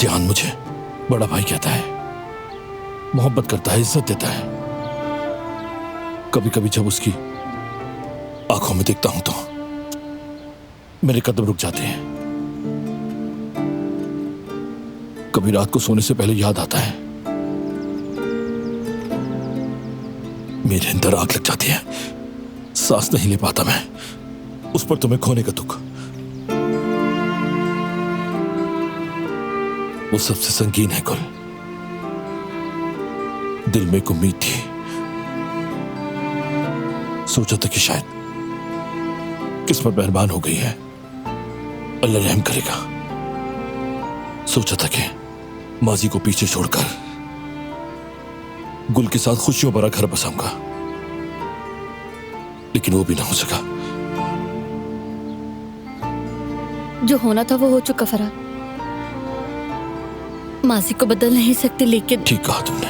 जियान मुझे बड़ा भाई कहता है, मोहब्बत करता है, इज्जत देता है। कभी कभी जब उसकी आंखों में देखता हूं तो मेरे कदम रुक जाते हैं। कभी रात को सोने से पहले याद आता है, मेरे अंदर आग लग जाती है, सांस नहीं ले पाता मैं। उस पर तुम्हें खोने का दुख वो सबसे संगीन है कुल। दिल में एक उम्मीद थी, सोचा था कि शायद किस्मत मेहरबान हो गई है, अल्लाह रहम करेगा। सोचा था कि माजी को पीछे छोड़कर गुल के साथ खुशियों भरा घर बसाऊंगा, लेकिन वो भी ना हो सका। जो होना था वो हो चुका फरहाद। माजी को बदल नहीं सकते, लेकिन ठीक कहा तुमने।